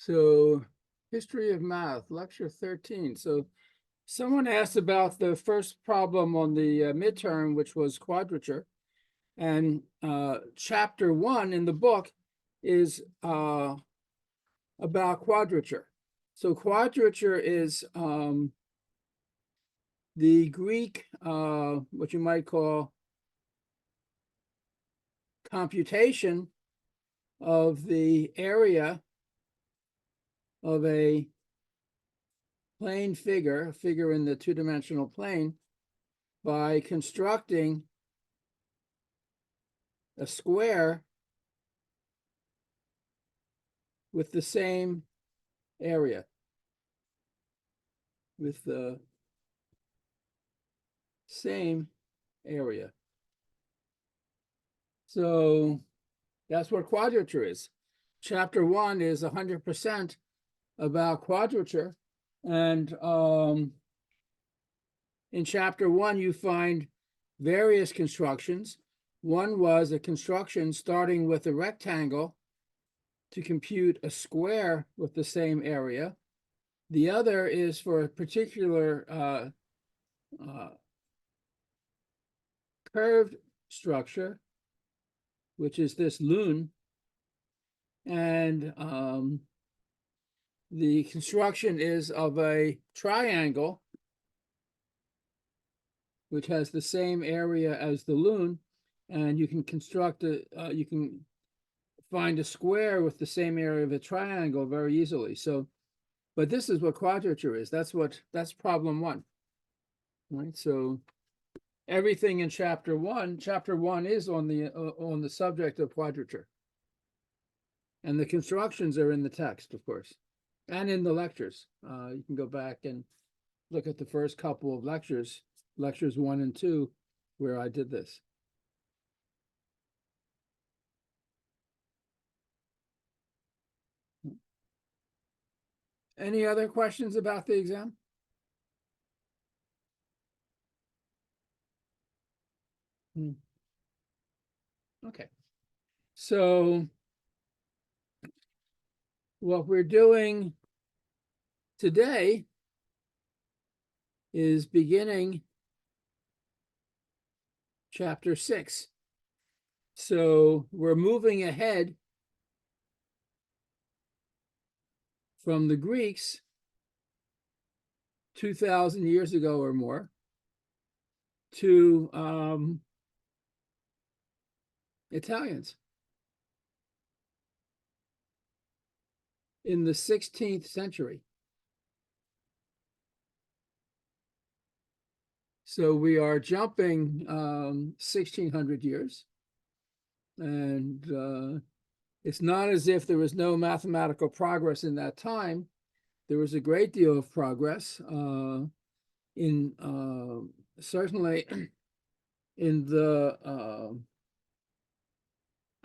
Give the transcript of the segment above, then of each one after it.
So, History of Math, Lecture 13. So, someone asked about the first problem on the midterm, which was quadrature. And chapter 1 in the book is about quadrature. So, quadrature is the Greek, what you might call computation of the area of a plane figure, a figure in the two-dimensional plane, by constructing a square with the same area, with the same area. So that's what quadrature is. Chapter 1 is 100% about quadrature. And in chapter 1, you find various constructions. One was a construction starting with a rectangle to compute a square with the same area. The other is for a particular curved structure, which is this lune. And the construction is of a triangle, which has the same area as the lune. And you can construct you can find a square with the same area of a triangle very easily. So, but this is what quadrature is. That's problem 1, right? So everything in chapter 1 is on the subject of quadrature. And the constructions are in the text, of course, and in the lectures. You can go back and look at the first couple of lectures 1 and 2, where I did this. Any other questions about the exam? Okay. So what we're doing today is beginning chapter 6. So we're moving ahead from the Greeks 2,000 years ago or more to Italians in the 16th century. So we are jumping 1,600 years. And it's not as if there was no mathematical progress in that time. There was a great deal of progress certainly in the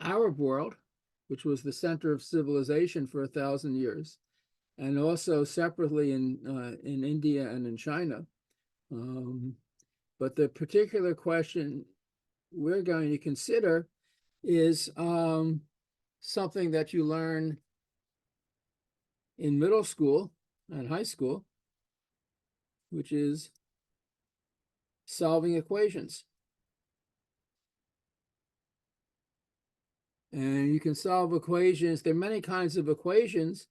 Arab world, which was the center of civilization for 1,000 years, and also separately in India and in China. But the particular question we're going to consider is something that you learn in middle school and high school, which is solving equations. And you can solve equations. There are many kinds of equations,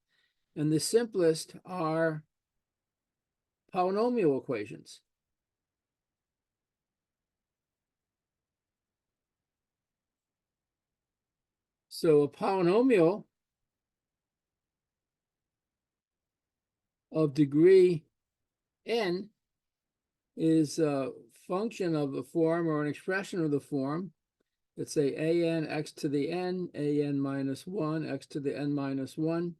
and the simplest are polynomial equations. So a polynomial of degree n is a function of the form or an expression of the form. Let's say an x to the n, an minus 1, x to the n minus 1,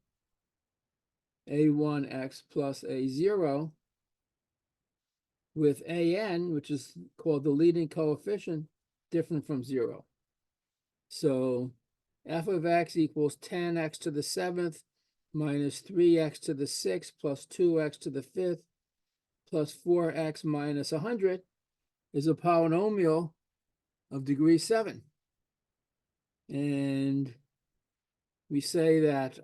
a1x plus a0, with an, which is called the leading coefficient, different from 0. So f of x equals 10x to the 7th minus 3x to the 6th plus 2x to the 5th plus 4x minus 100 is a polynomial of degree 7. And we say that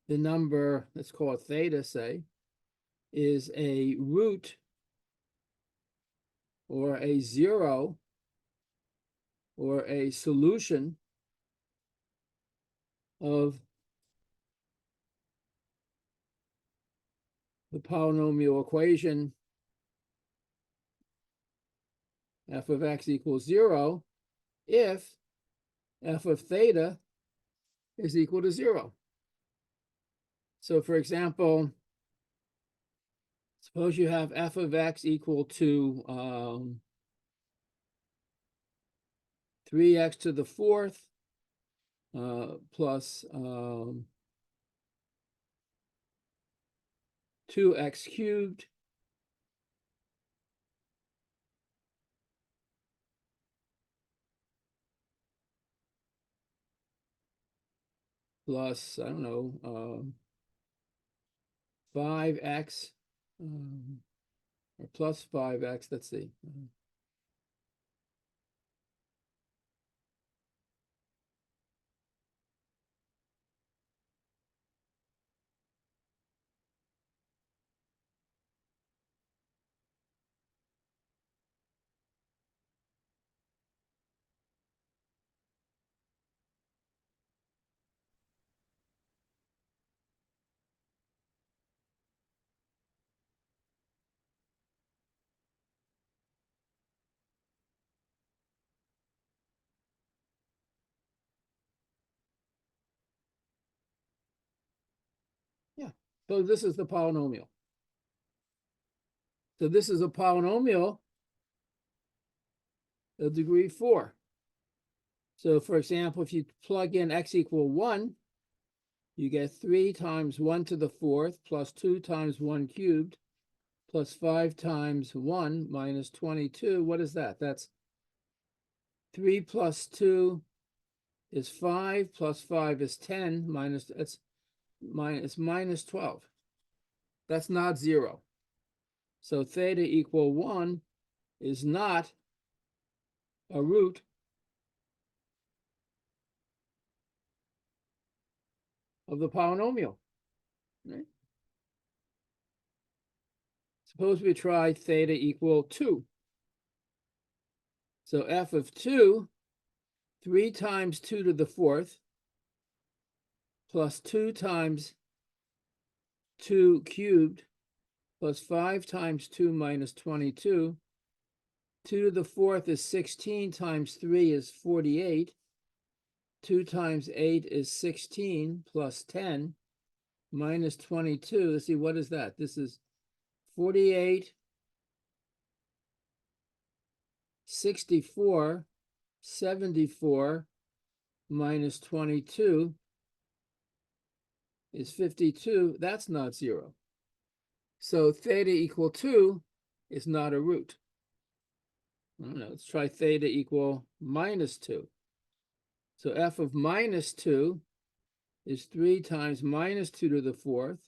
the number, let's call it theta, say, is a root or a zero or a solution of the polynomial equation f of x equals 0 if f of theta is equal to 0. So for example, suppose you have f of x equal to 3x to the fourth plus 2x cubed plus, I don't know, 5x or plus 5x, let's see. Yeah, so this is the polynomial. So this is a polynomial of degree 4. So for example, if you plug in x equal 1, you get 3 times 1 to the fourth plus 2 times 1 cubed plus 5 times 1 minus 22. What is that? That's 3 plus 2 is 5 plus 5 is 10 minus, it's minus 12. That's not 0. So theta equal 1 is not a root of the polynomial. Right? Suppose we try theta equal 2. So f of 2, 3 times 2 to the fourth plus 2 times 2 cubed plus 5 times 2 minus 22. 2 to the fourth is 16 times 3 is 48. 2 times 8 is 16 plus 10 minus 22. Let's see, what is that? This is 48, 64, 74 minus 22 is 52. That's not 0. So theta equal 2 is not a root. I don't know, let's try theta equal minus 2. So f of minus 2 is 3 times minus 2 to the fourth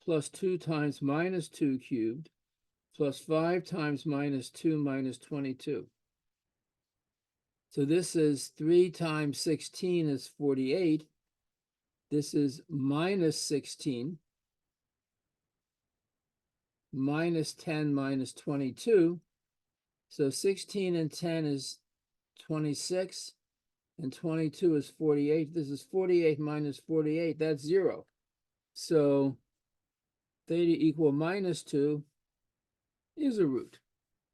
plus 2 times minus 2 cubed plus 5 times minus 2 minus 22. So this is 3 times 16 is 48. This is minus 16 minus 10 minus 22. So 16 and 10 is 26 and 22 is 48. This is 48 minus 48. That's 0. So theta equal minus 2 is a root.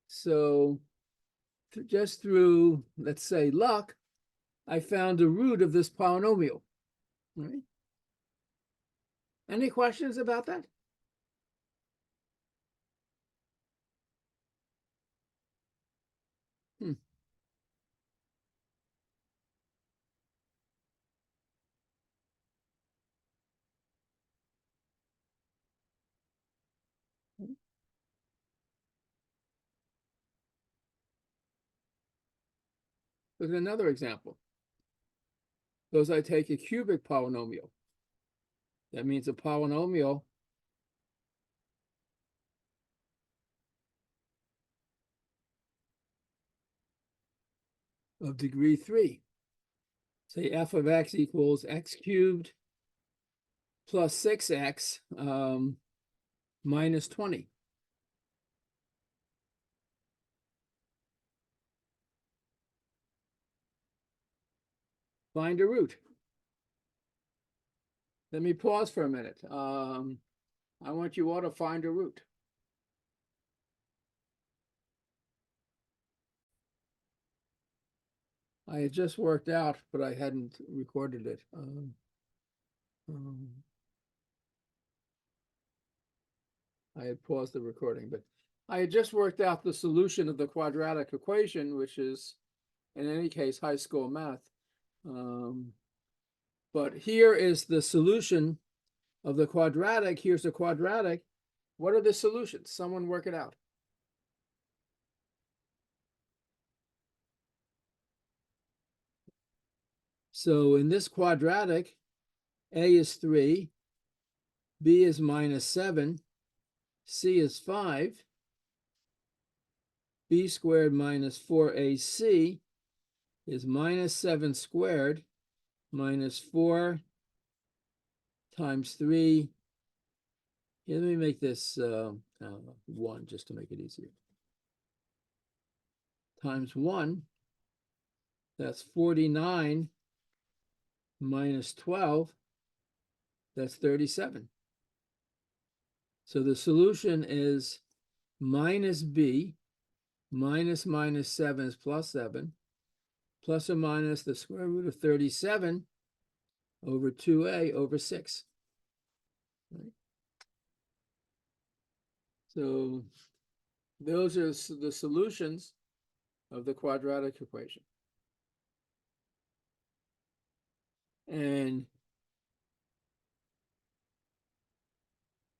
So just through, let's say, luck, I found a root of this polynomial. Right? Any questions about that? Look at another example. Suppose I take a cubic polynomial. That means a polynomial of degree 3. Say f of x equals x cubed plus 6x minus 20. Find a root. Let me pause for a minute. I want you all to find a root. I had just worked out, but I hadn't recorded it. I had paused the recording, but I had just worked out the solution of the quadratic equation, which is, in any case, high school math. But here is the solution of the quadratic. Here's the quadratic. What are the solutions? Someone work it out. So in this quadratic, a is 3, b is minus 7, c is 5, b squared minus 4ac is minus 7 squared minus 4 times 3. Here, let me make this 1 just to make it easier. Times 1, that's 49 minus 12, that's 37. So the solution is minus b, minus 7 is plus 7, plus or minus the square root of 37 over 2a over 6. Right? So those are the solutions of the quadratic equation. And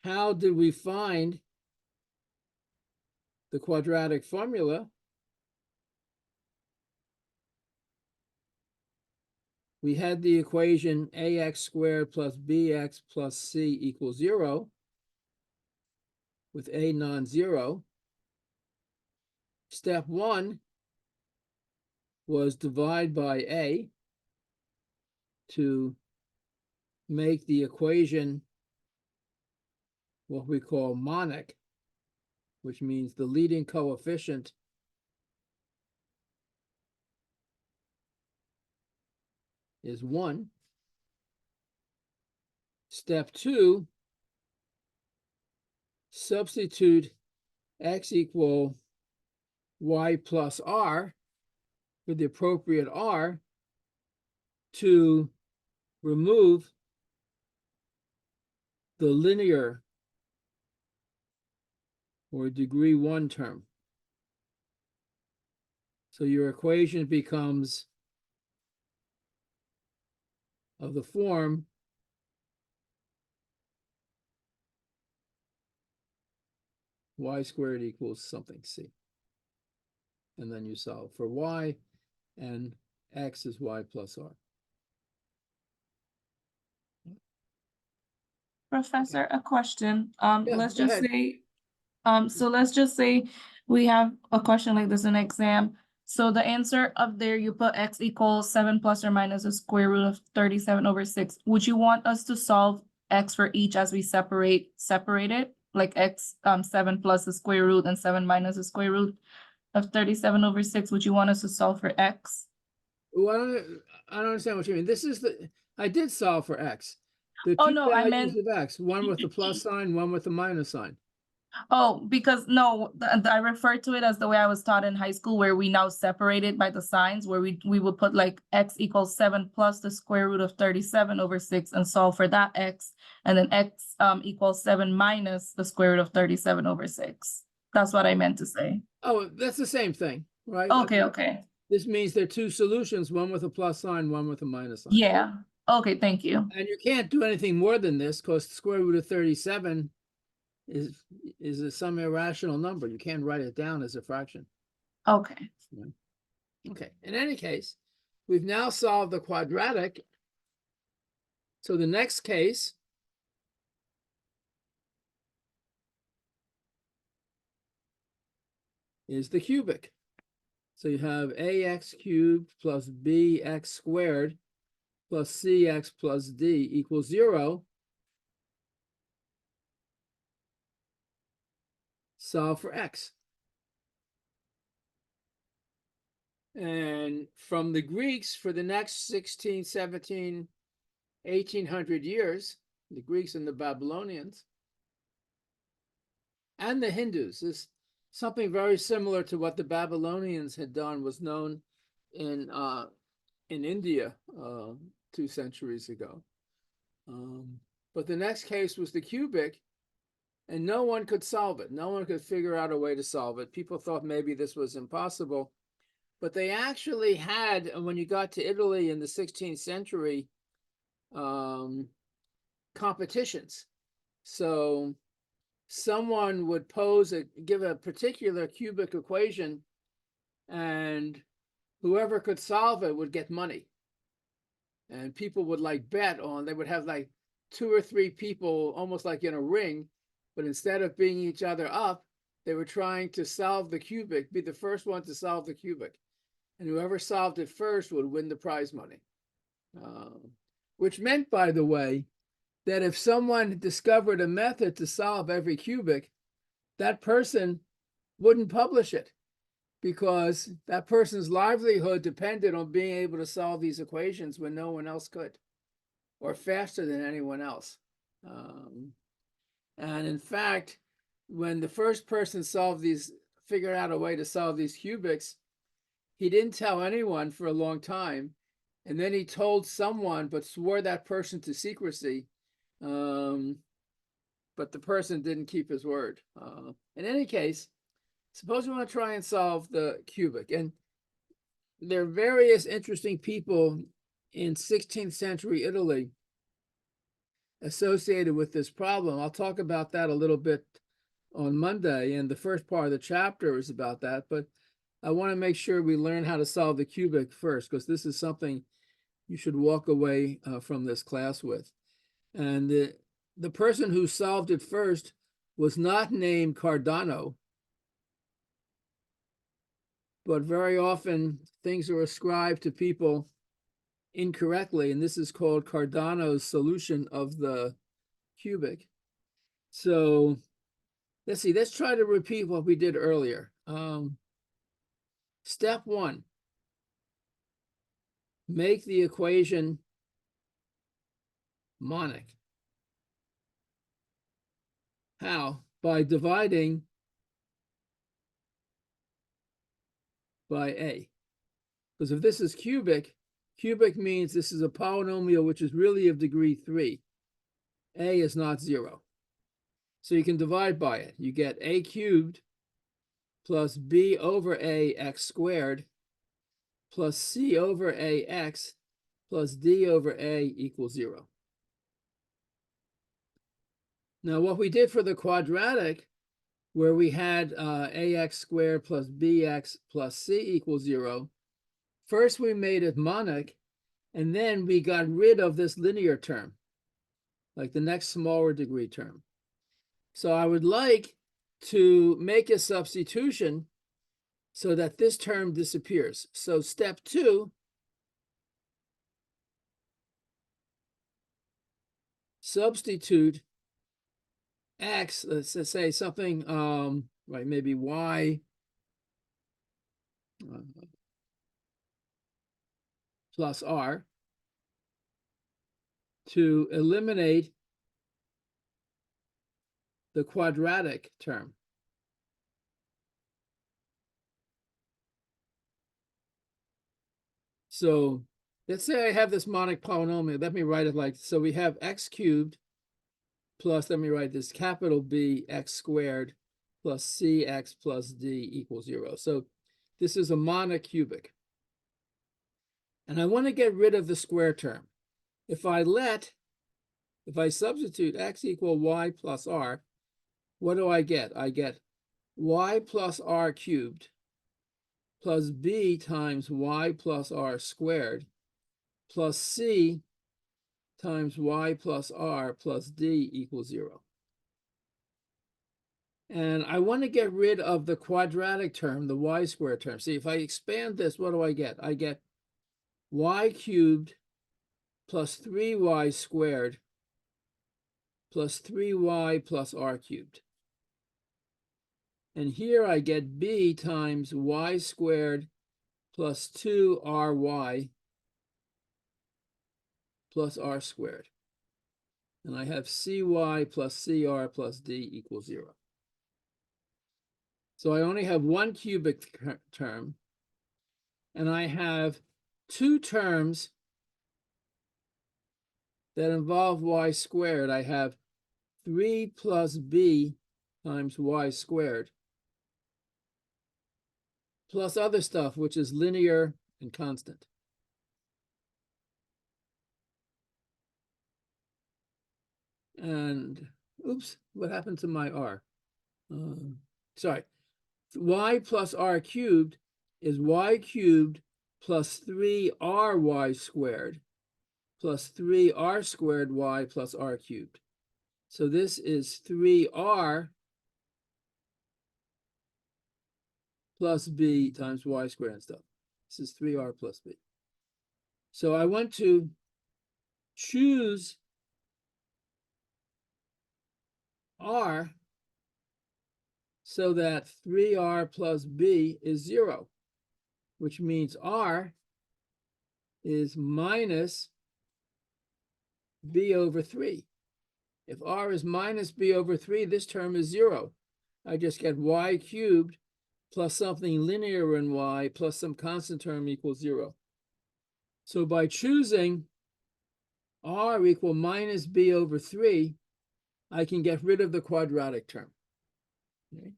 how did we find the quadratic formula? We had the equation ax squared plus bx plus c equals 0, with a non-zero. Step 1 was divide by a to make the equation what we call monic, which means the leading coefficient is 1. Step 2, substitute x equal y plus r with the appropriate r to remove the linear or degree 1 term. So your equation becomes of the form y squared equals something c. And then you solve for y, and x is y plus r. Professor, a question. Yeah, Let's go just ahead. say, so let's just say we have a question like this in exam. So the answer up there, you put x equals 7 plus or minus the square root of 37 over 6. Would you want us to solve x for each as we separate it? Like x 7 plus the square root and 7 minus the square root of 37 over 6. Would you want us to solve for x? Well, I don't understand what you mean. This is I did solve for x. The Oh, two no, I values meant, of x, one with the plus sign, one with the minus sign. oh, because no, I refer to it as the way I was taught in high school, where we now separate it by the signs, where we would put like x equals 7 plus the square root of 37 over 6 and solve for that x, and then x equals 7 minus the square root of 37 over 6. That's what I meant to say. Oh, that's the same thing, right? Okay, okay. This means there are two solutions, one with a plus sign, one with a minus sign. Yeah. Okay, thank you. And you can't do anything more than this because the square root of 37 is some irrational number. You can't write it down as a fraction. Okay. Okay, in any case, we've now solved the quadratic. So the next case is the cubic. So you have ax cubed plus bx squared plus cx plus d equals 0. solve for x. And from the Greeks, for the next 16, 17, 1800 years, the Greeks and the Babylonians, and the Hindus, is something very similar to what the Babylonians had done was known in India 2 centuries ago. But the next case was the cubic, and no one could solve it. No one could figure out a way to solve it. People thought maybe this was impossible, but they actually had, when you got to Italy in the 16th century, competitions. So someone would give a particular cubic equation, and whoever could solve it would get money. And people would like bet on, they would have like 2 or 3 people almost like in a ring, but instead of beating each other up, they were trying to solve the cubic, be the first one to solve the cubic. And whoever solved it first would win the prize money. Which meant, by the way, that if someone discovered a method to solve every cubic, that person wouldn't publish it, because that person's livelihood depended on being able to solve these equations when no one else could, or faster than anyone else. And in fact, when the first person figured out a way to solve these cubics, he didn't tell anyone for a long time. And then he told someone, but swore that person to secrecy. But the person didn't keep his word. In any case, suppose we want to try and solve the cubic. And there are various interesting people in 16th century Italy associated with this problem. I'll talk about that a little bit on Monday, and the first part of the chapter is about that. But I want to make sure we learn how to solve the cubic first, because this is something you should walk away from this class with. And the person who solved it first was not named Cardano, but very often things are ascribed to people incorrectly, and this is called Cardano's solution of the cubic. So let's see, let's try to repeat what we did earlier. Step 1, make the equation monic. How? By dividing by a. Because if this is cubic, cubic means this is a polynomial which is really of degree 3. A is not 0. So you can divide by it. You get a cubed plus b over a x squared plus c over a x plus d over a equals 0. Now what we did for the quadratic, where we had ax squared plus bx plus c equals 0, first we made it monic, and then we got rid of this linear term, like the next smaller degree term. So I would like to make a substitution so that this term disappears. So step 2, substitute x, let's say something, right, maybe y plus r, to eliminate the quadratic term. So let's say I have this monic polynomial. Let me write it like, so we have x cubed plus, let me write this, capital B x squared plus cx plus d equals 0. So this is a monocubic. And I want to get rid of the square term. If I substitute x equal y plus r, what do I get? I get y plus r cubed plus b times y plus r squared plus c times y plus r plus d equals 0. And I want to get rid of the quadratic term, the y squared term. See, if I expand this, what do I get? I get y cubed plus 3y squared plus 3y plus r cubed. And here I get b times y squared plus 2ry plus r squared. And I have cy plus cr plus d equals 0. So I only have one cubic term, and I have two terms that involve y squared. I have 3 plus b times y squared, plus other stuff, which is linear and constant. And, oops, what happened to my r? Sorry, y plus r cubed is y cubed plus 3ry squared plus 3r squared y plus r cubed. So this is 3r plus b times y squared and stuff. This is 3r plus b. So I want to choose r so that 3r plus b is 0, which means r is minus b over 3. If r is minus b over 3, this term is 0. I just get y cubed plus something linear in y plus some constant term equals 0. So by choosing r equal minus b over 3, I can get rid of the quadratic term. Okay.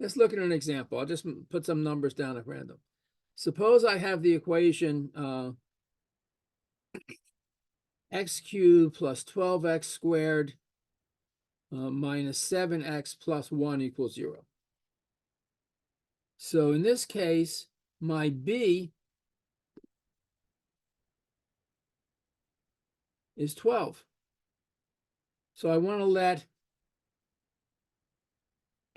Let's look at an example. I'll just put some numbers down at random. Suppose I have the equation x cubed plus 12x squared minus 7x plus 1 equals 0. So in this case, my b is 12. So I want to let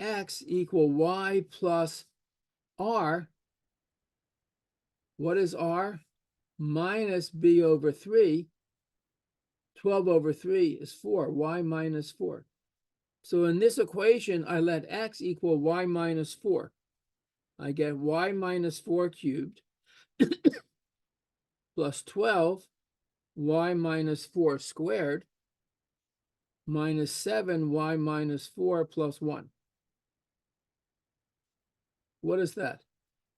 x equal y plus r. What is r? Minus b over 3. 12 over 3 is 4, y minus 4. So in this equation, I let x equal y minus 4. I get y minus 4 cubed plus 12 y minus 4 squared minus 7 y minus 4 plus 1. What is that?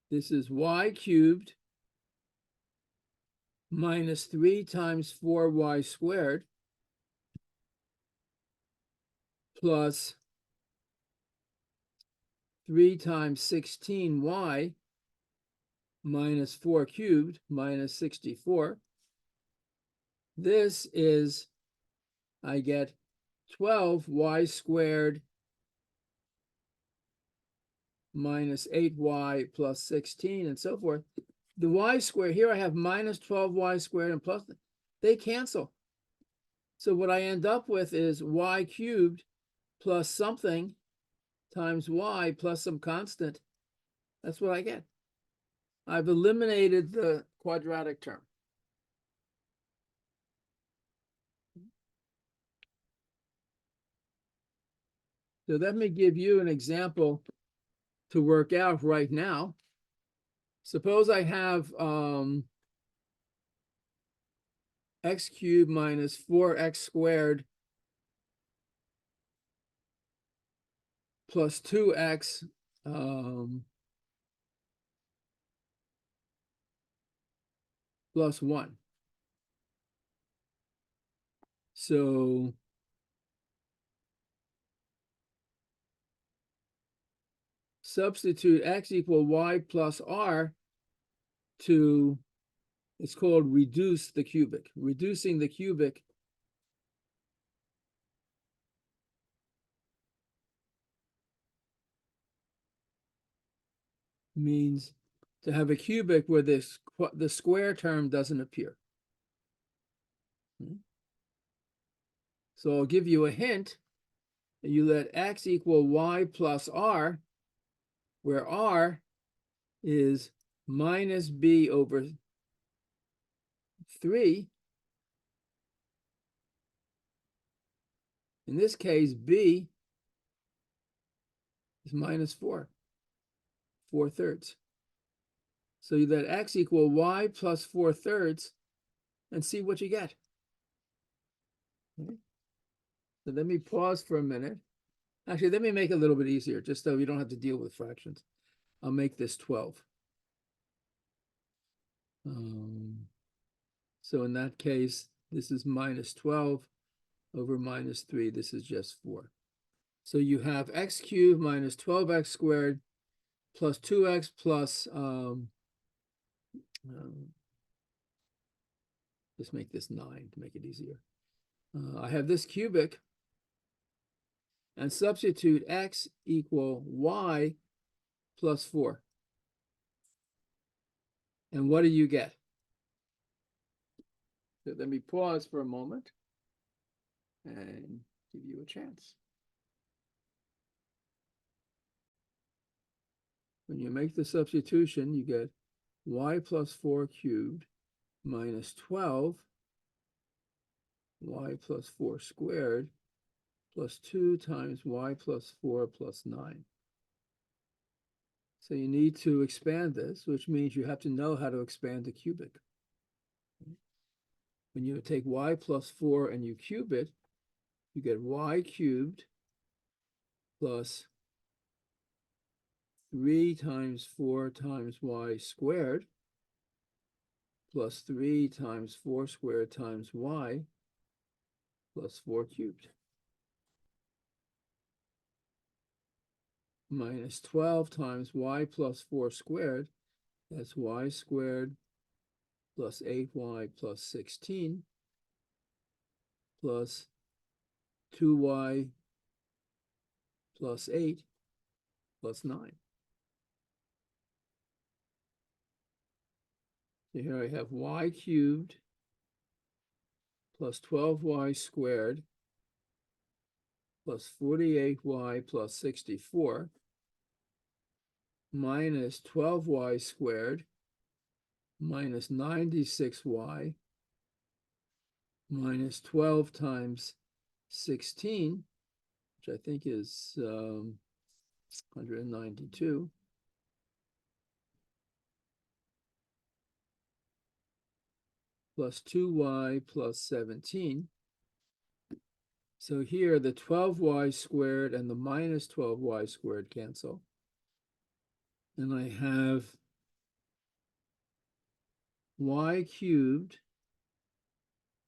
This is y cubed minus 3 times 4y squared plus 3 times 16y minus 4 cubed minus 64. This is, I get 12y squared minus 8y plus 16 and so forth. The y squared, here I have minus 12y squared and plus, they cancel. So what I end up with is y cubed plus something times y plus some constant. That's what I get. I've eliminated the quadratic term. So let me give you an example to work out right now. Suppose I have x cubed minus 4x squared plus 2x plus 1. So substitute x equal y plus r to, it's called reduce the cubic. Reducing the cubic means to have a cubic where the square term doesn't appear. So I'll give you a hint. You let x equal y plus r, where r is minus b over 3. In this case, b is minus 4, 4/3. So you let x equal y plus 4/3 and see what you get. Okay. So let me pause for a minute. Actually, let me make it a little bit easier, just so you don't have to deal with fractions. I'll make this 12. So in that case, this is minus 12 over minus 3. This is just 4. So you have x cubed minus 12x squared plus 2x plus, just make this 9 to make it easier. I have this cubic, and substitute x equal y plus 4. And what do you get? So let me pause for a moment and give you a chance. When you make the substitution, you get y plus 4 cubed minus 12 y plus 4 squared plus 2 times y plus 4 plus 9. So you need to expand this, which means you have to know how to expand a cubic. When you take y plus 4 and you cube it, you get y cubed plus 3 times 4 times y squared plus 3 times 4 squared times y plus 4 cubed. Minus 12 times y plus 4 squared, that's y squared plus 8y plus 16 plus 2y plus 8 plus 9. So here I have y cubed plus 12y squared plus 48y plus 64 minus 12y squared minus 96y minus 12 times 16, which I think is 192, plus 2y plus 17. So here the 12y squared and the minus 12y squared cancel. And I have y cubed,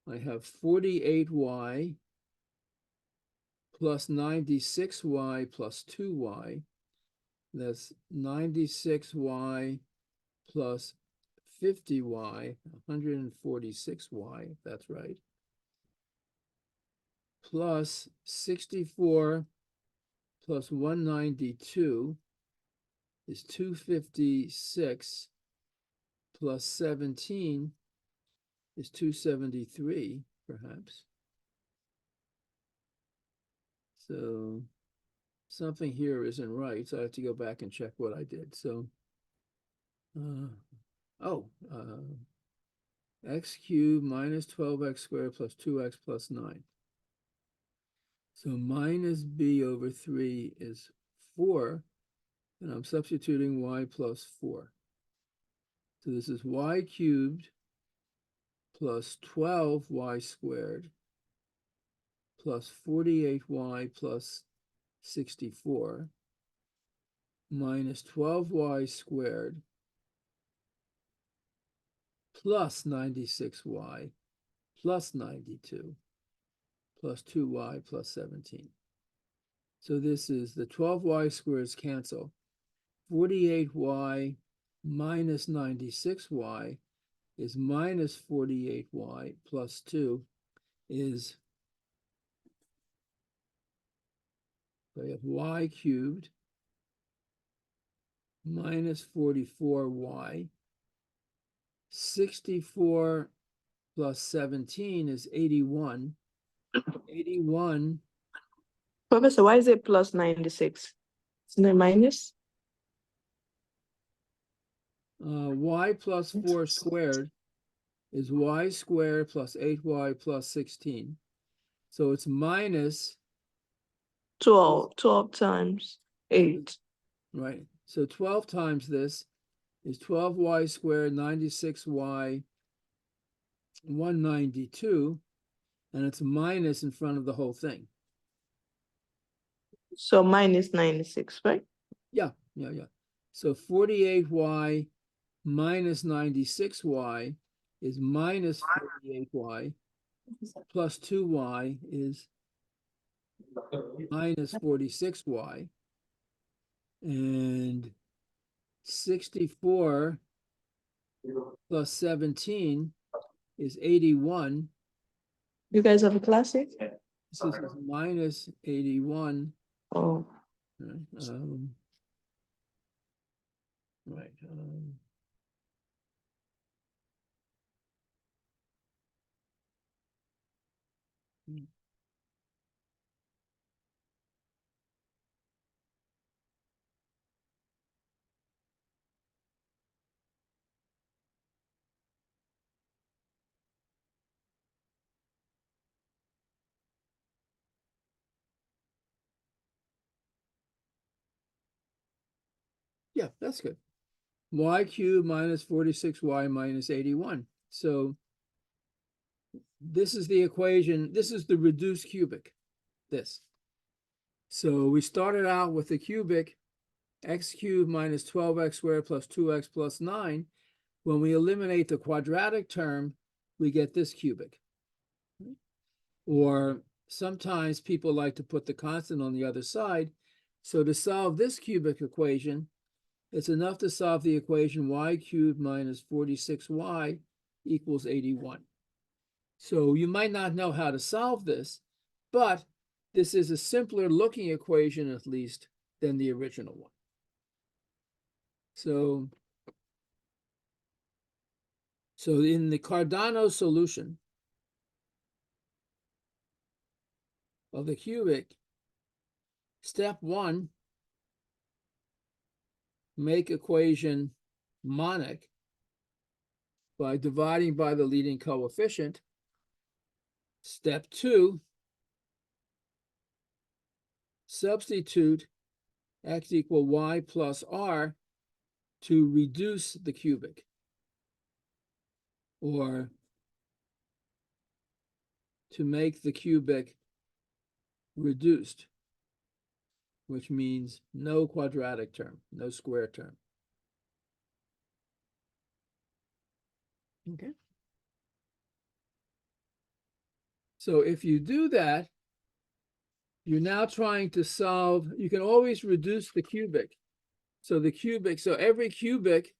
I have 48y plus 96y plus 2y. That's 96y plus 50y, 146y, if that's right, plus 64 plus 192 is 256 plus 17 is 273, perhaps. So something here isn't right, so I have to go back and check what I did. So, x cubed minus 12x squared plus 2x plus 9. So minus b over 3 is 4, and I'm substituting y plus 4. So this is y cubed plus 12y squared plus 48y plus 64 minus 12y squared plus 96y plus 92 plus 2y plus 17. So this is the 12y squares cancel. 48y minus 96y is minus 48y plus 2 is, so I have y cubed minus 44y. 64 plus 17 is 81. 81. Professor, why is it plus 96? Isn't it minus? Y plus 4 squared is y squared plus 8y plus 16. So it's minus 12 times. 8. right? So 12 times this is 12y squared, 96y, 192, and it's a minus in front of the whole thing. So minus 96, right? Yeah. So 48y minus 96y is minus 48y, plus 2y is minus 46y, and 64 plus 17 is 81. You guys have a classic? This is minus 81. Oh, Right. Right. Yeah, that's good. Y cubed minus 46y minus 81. So this is the equation. This is the reduced cubic, this. So we started out with the cubic, x cubed minus 12x squared plus 2x plus 9. When we eliminate the quadratic term, we get this cubic. Or sometimes people like to put the constant on the other side. So to solve this cubic equation, it's enough to solve the equation y cubed minus 46y equals 81. So you might not know how to solve this, but this is a simpler looking equation, at least, than the original one. So in the Cardano solution of the cubic, step 1, make equation monic by dividing by the leading coefficient. Step 2, substitute x equal y plus r to reduce the cubic, or to make the cubic reduced, which means no quadratic term, no square term. Okay. So if you do that, you're now trying to solve, you can always reduce the cubic. So every cubic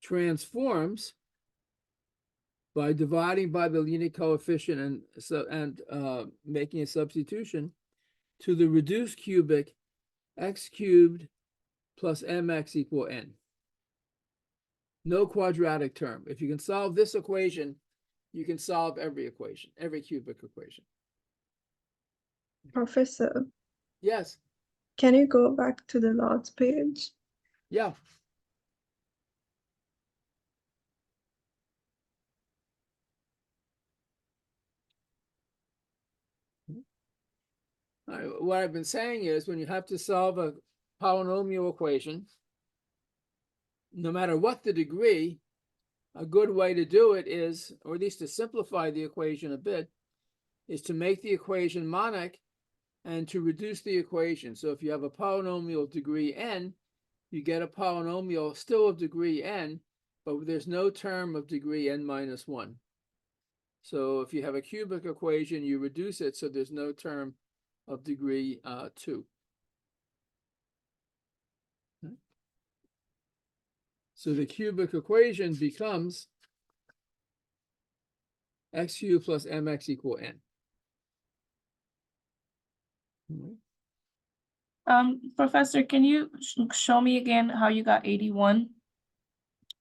transforms by dividing by the leading coefficient and making a substitution to the reduced cubic x cubed plus mx equal n. No quadratic term. If you can solve this equation, you can solve every equation, every cubic equation. Professor, Yes. can you go back to the last page? Yeah. What I've been saying is when you have to solve a polynomial equation, no matter what the degree, a good way to do it is, or at least to simplify the equation a bit, is to make the equation monic and to reduce the equation. So if you have a polynomial degree n, you get a polynomial still of degree n, but there's no term of degree n minus 1. So if you have a cubic equation, you reduce it so there's no term of degree 2. So the cubic equation becomes x cubed plus mx equal n. Professor, can you show me again how you got 81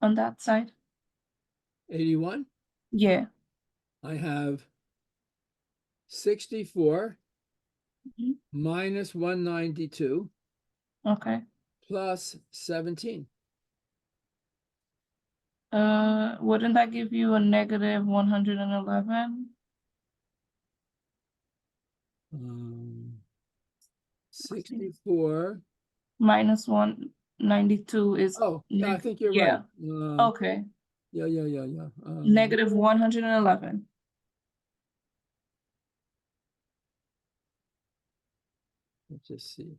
on that side? 81, Yeah. I have 64 Mhm. minus 192 Okay. plus 17. Wouldn't that give you a negative 111? 64. minus 192 is. Oh, yeah, I neg- think you're yeah, right. Okay, Yeah. negative 111. Let's just see.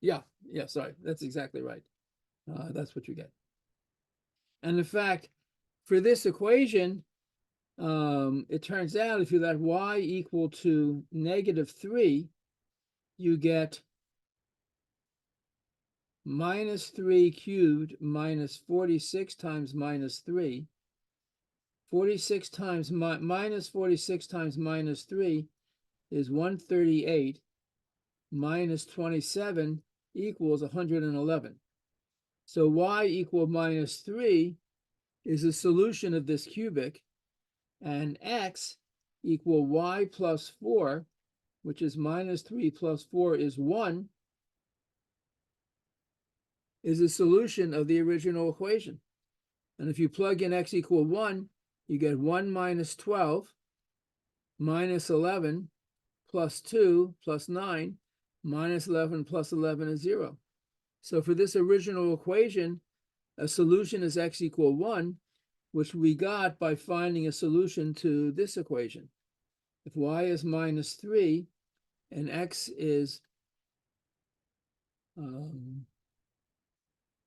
Yeah, sorry. That's exactly right. That's what you get. And in fact, for this equation, it turns out if you let y equal to -3, you get -3 cubed minus 46 times -3. 46 times minus 46 times -3 is 138, minus 27 equals 111. So y equal -3 is a solution of this cubic, and x equal y plus 4, which is -3 plus 4 is 1, is a solution of the original equation. And if you plug in x equal 1, you get 1 minus 12 minus 11 plus 2 plus 9 minus 11 plus 11 is 0. So for this original equation, a solution is x equal 1, which we got by finding a solution to this equation. If y is -3 and x is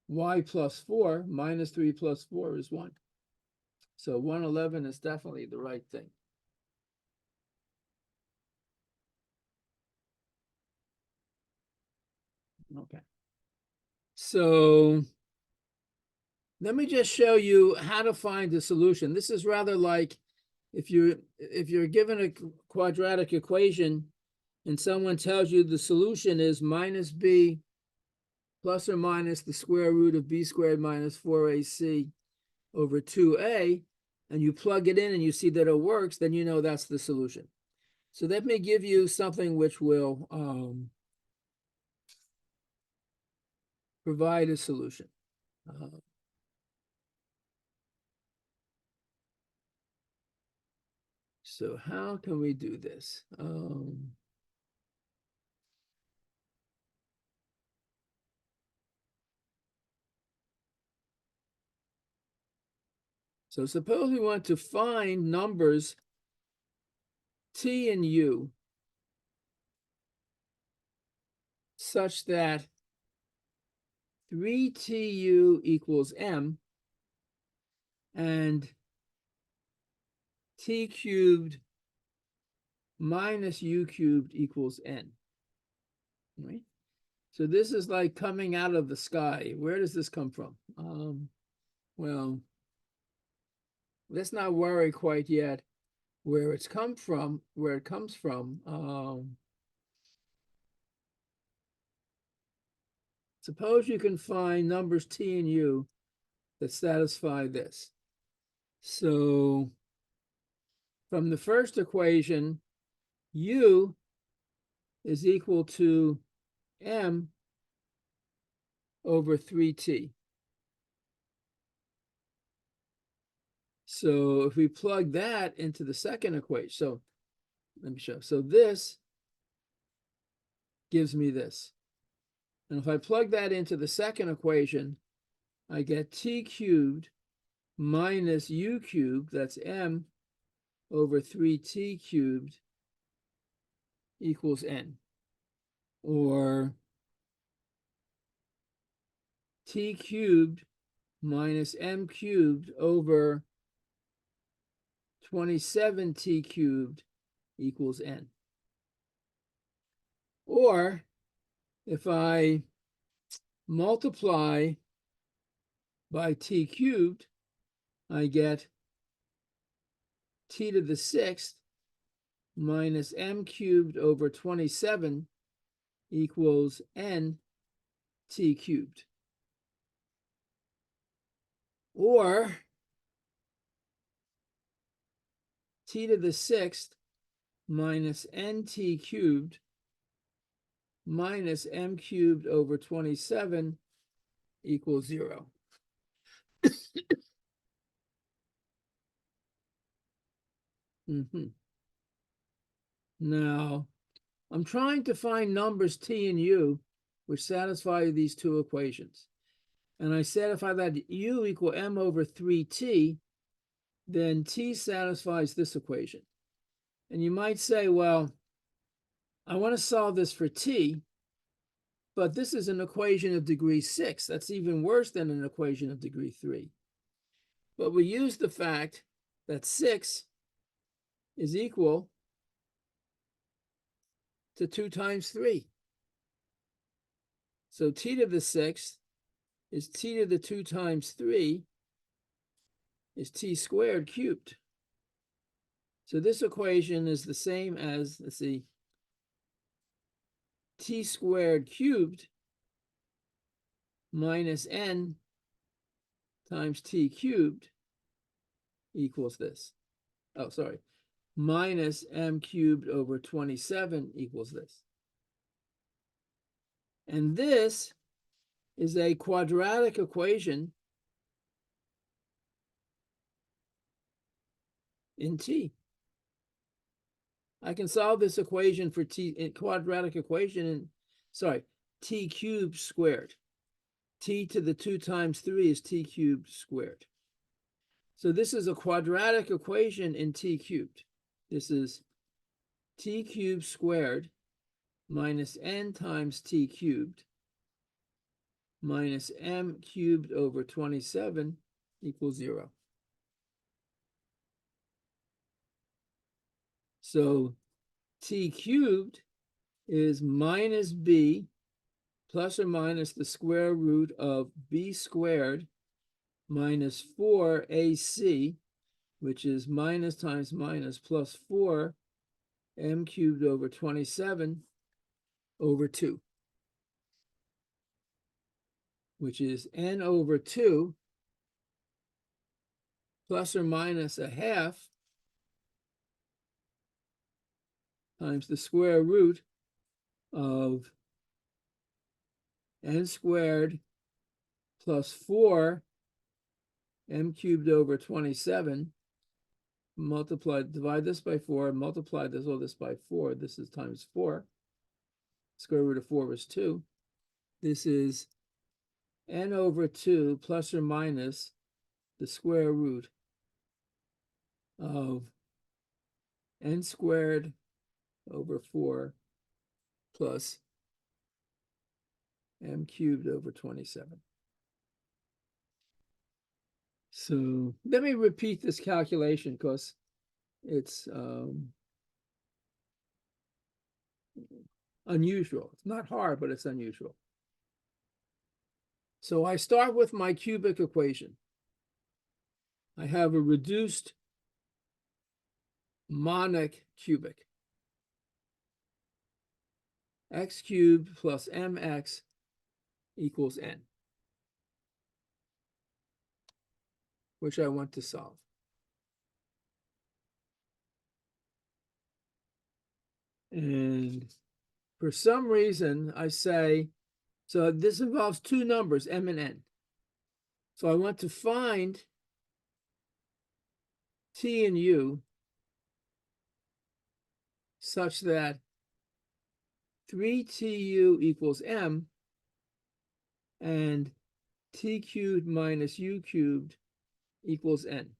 y plus 4, -3 plus 4 is 1. So 111 is definitely the right thing. Okay. So let me just show you how to find the solution. This is rather like if you're given a quadratic equation and someone tells you the solution is minus b plus or minus the square root of b squared minus 4ac over 2a, and you plug it in and you see that it works, then you know that's the solution. So let me give you something which will provide a solution. So how can we do this? So suppose we want to find numbers t and u such that 3tu equals m and t cubed minus u cubed equals n. Right? So this is like coming out of the sky. Where does this come from? Well, let's not worry quite yet where it comes from. Suppose you can find numbers t and u that satisfy this. So from the first equation, u is equal to m over 3t. So if we plug that into the second equation, so let me show. So this gives me this. And if I plug that into the second equation, I get t cubed minus u cubed, that's m, over 3t cubed equals n. Or t cubed minus m cubed over 27t cubed equals n. Or if I multiply by t cubed, I get t to the 6th minus m cubed over 27 equals n t cubed. or t to the sixth minus nt cubed minus m cubed over 27 equals 0. Now, I'm trying to find numbers t and u which satisfy these two equations. And I said if I let u equal m over 3t, then t satisfies this equation. And you might say, well, I want to solve this for t, but this is an equation of degree 6. That's even worse than an equation of degree 3. But we use the fact that 6 is equal to 2 times 3. So t to the 6th is t to the 2 times 3 is t squared cubed. So this equation is the same as, let's see, t squared cubed minus n times t cubed equals this. Oh, sorry. Minus m cubed over 27 equals this. And this is a quadratic equation in t. I can solve this equation for t, quadratic equation in, sorry, t cubed squared. T to the 2 times 3 is t cubed squared. So this is a quadratic equation in t cubed. This is t cubed squared minus n times t cubed minus m cubed over 27 equals 0. So t cubed is minus b plus or minus the square root of b squared minus 4ac, which is minus times minus plus 4 m cubed over 27 over 2, which is n over 2 plus or minus a half times the square root of n squared plus 4 m cubed over 27 divide this by 4, multiply this, all this by 4. This is times 4. Square root of 4 was 2. This is n over 2 plus or minus the square root of n squared over 4 plus m cubed over 27. So let me repeat this calculation because it's unusual. It's not hard, but it's unusual. So I start with my cubic equation. I have a reduced monic cubic. X cubed plus mx equals n, which I want to solve. And for some reason, I say, so this involves two numbers, m and n. So I want to find t and u such that 3tu equals m and t cubed minus u cubed equals n.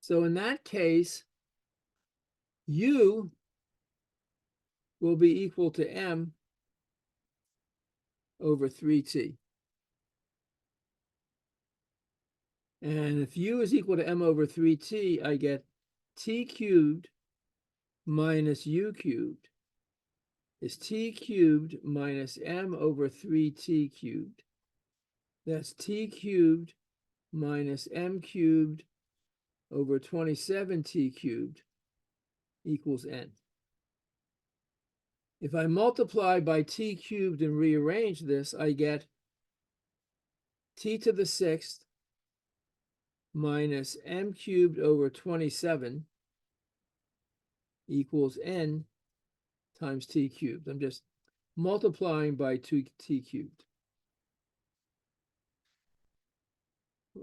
So in that case, u will be equal to m over 3t. And if u is equal to m over 3t, I get t cubed minus u cubed is t cubed minus m over 3t cubed. That's t cubed minus m cubed over 27t cubed equals n. If I multiply by t cubed and rearrange this, I get t to the sixth minus m cubed over 27 equals n times t cubed. I'm just multiplying by 2t cubed.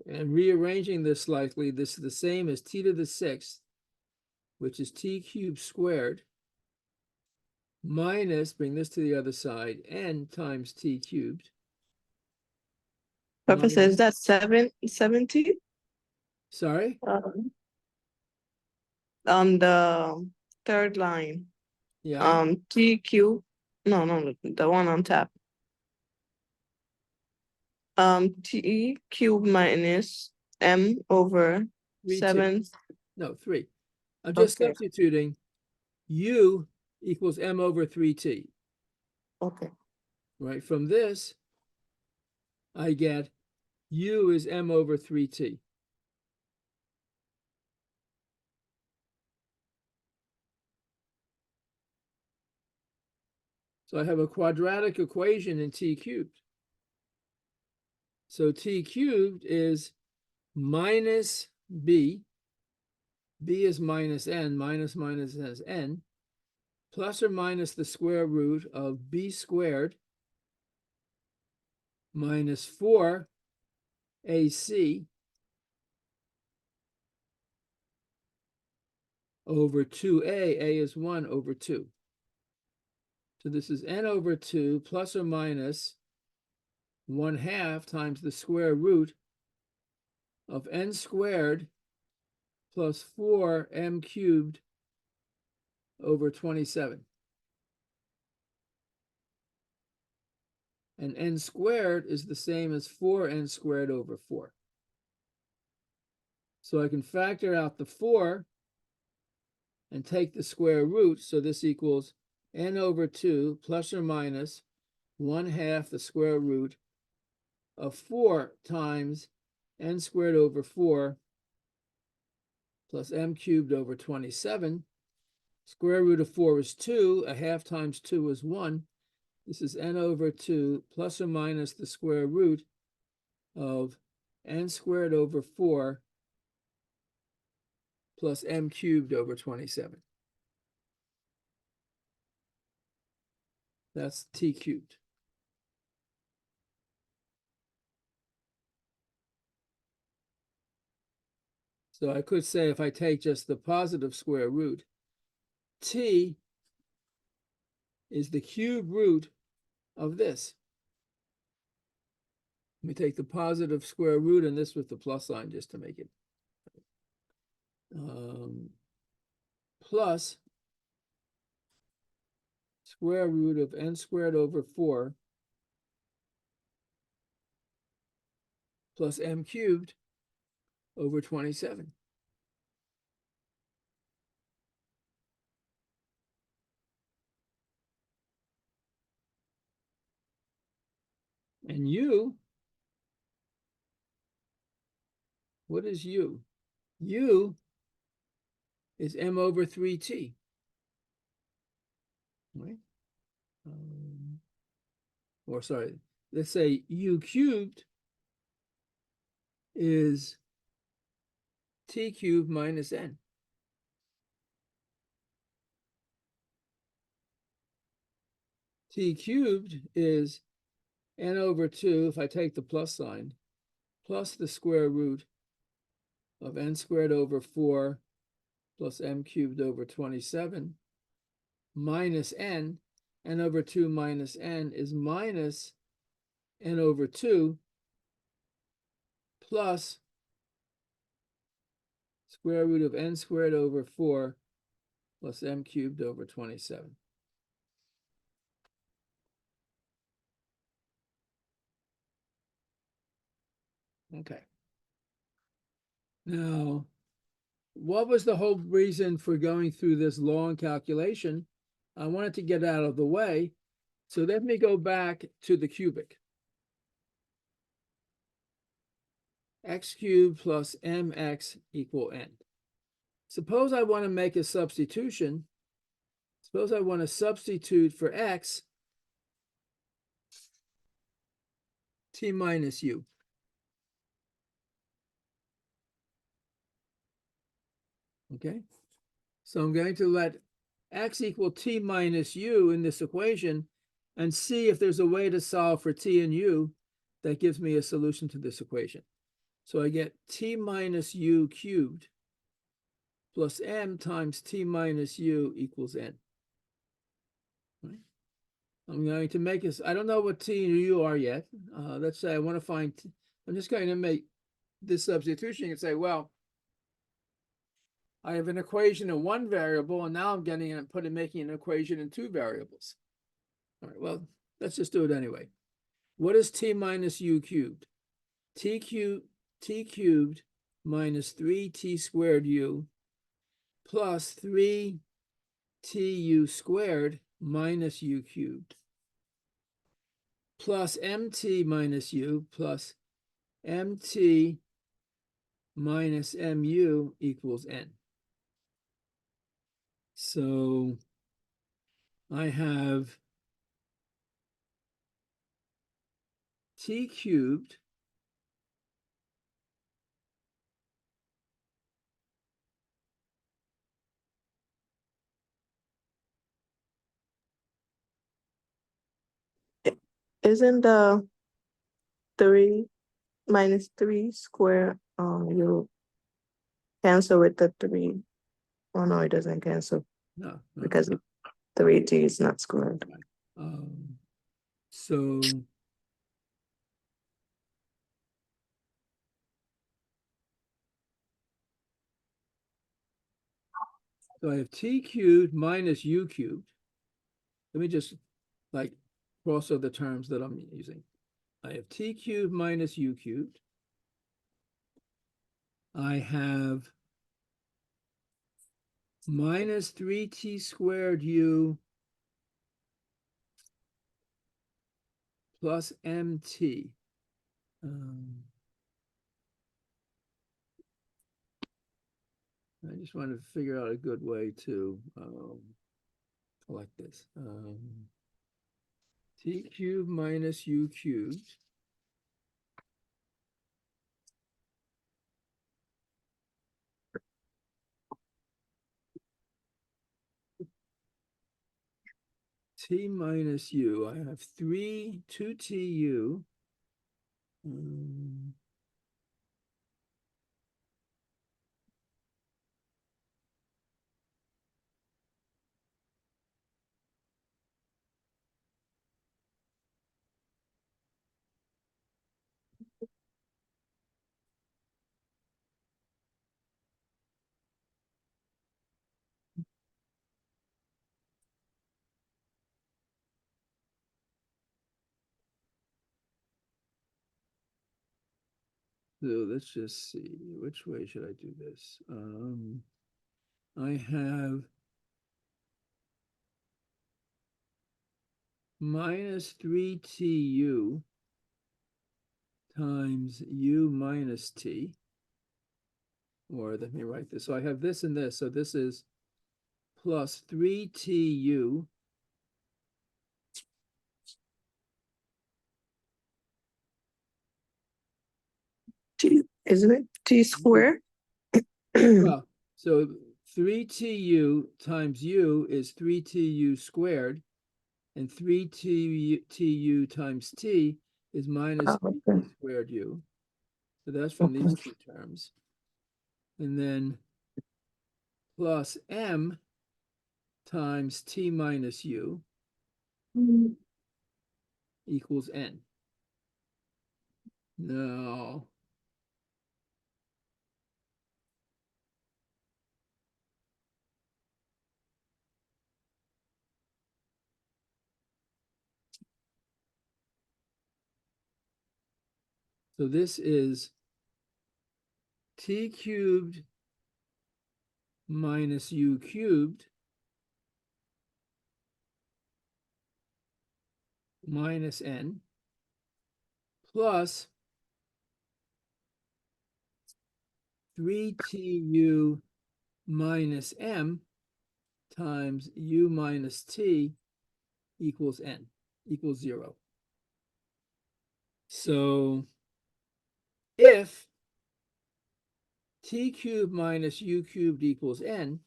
And rearranging this slightly, this is the same as t to the sixth, which is t cubed squared, minus, bring this to the other side, n times t cubed. Professor, is minus- that 70? Sorry? On the third line, Yeah, TQ, no, the one on top. T cube minus M over 3, 2. 7. No, 3. I'm just Okay. substituting u equals m over 3t. Okay. Right? From this, I get u is m over 3t. So I have a quadratic equation in t cubed. So t cubed is minus b. B is minus n, minus is n, plus or minus the square root of b squared minus 4ac over 2a. A is 1 over 2. So this is n over 2 plus or minus 1/2 times the square root of n squared plus 4m cubed over 27. And n squared is the same as 4n squared over 4. So I can factor out the 4 and take the square root. So this equals n over 2 plus or minus 1/2 the square root of 4 times n squared over 4 plus m cubed over 27. Square root of 4 is 2. 1/2 times 2 is 1. This is n over 2 plus or minus the square root of n squared over 4 plus m cubed over 27. That's t cubed. So I could say if I take just the positive square root, t is the cube root of this. Let me take the positive square root and this with the plus sign just to make it. Plus square root of n squared over 4 plus m cubed over 27. And u, what is u? U is m over 3t. Right? Or sorry, let's say u cubed is t cubed minus n. T cubed is n over 2, if I take the plus sign, plus the square root of n squared over 4 plus m cubed over 27 minus n. N over 2 minus n is minus n over 2 plus square root of n squared over 4 plus m cubed over 27. Okay. Now, what was the whole reason for going through this long calculation? I wanted to get out of the way. So let me go back to the cubic. X cubed plus mx equal n. Suppose I want to make a substitution. Suppose I want to substitute for x t minus u. Okay, so I'm going to let x equal t minus u in this equation and see if there's a way to solve for t and u that gives me a solution to this equation. So I get t minus u cubed plus m times t minus u equals n. Right? I'm going to make this, I don't know what t and u are yet. Let's say I want to find, I'm just going to make this substitution and say, well, I have an equation in one variable, and now I'm getting and making an equation in two variables. All right, well, let's just do it anyway. What is t minus u cubed? T cubed minus 3t squared u plus 3tu squared minus u cubed plus mt minus u plus mt minus mu equals n. So I have t cubed Isn't the 3 minus 3 square, you cancel with the 3? Oh, no, it doesn't cancel no, because 3t is not squared. So I have t cubed minus u cubed. Let me just like cross over the terms that I'm using. I have t cubed minus u cubed. I have minus 3t squared u plus mt. I just want to figure out a good way to collect this. T cubed minus u cubed. T minus u. I have 2tu. So let's just see, which way should I do this? I have minus 3tu times u minus t. Or let me write this. So I have this and this. So this is plus 3tu T, isn't it? T square? well, so 3tu times u is 3tu squared, and 3tu times t is minus Oh, 3t okay. squared u. So that's from these Okay. two terms. And then plus m times t minus u equals n. No. So this is t cubed minus u cubed minus n plus 3tu minus m times u minus t equals n, equals 0. So if t cubed minus u cubed equals n,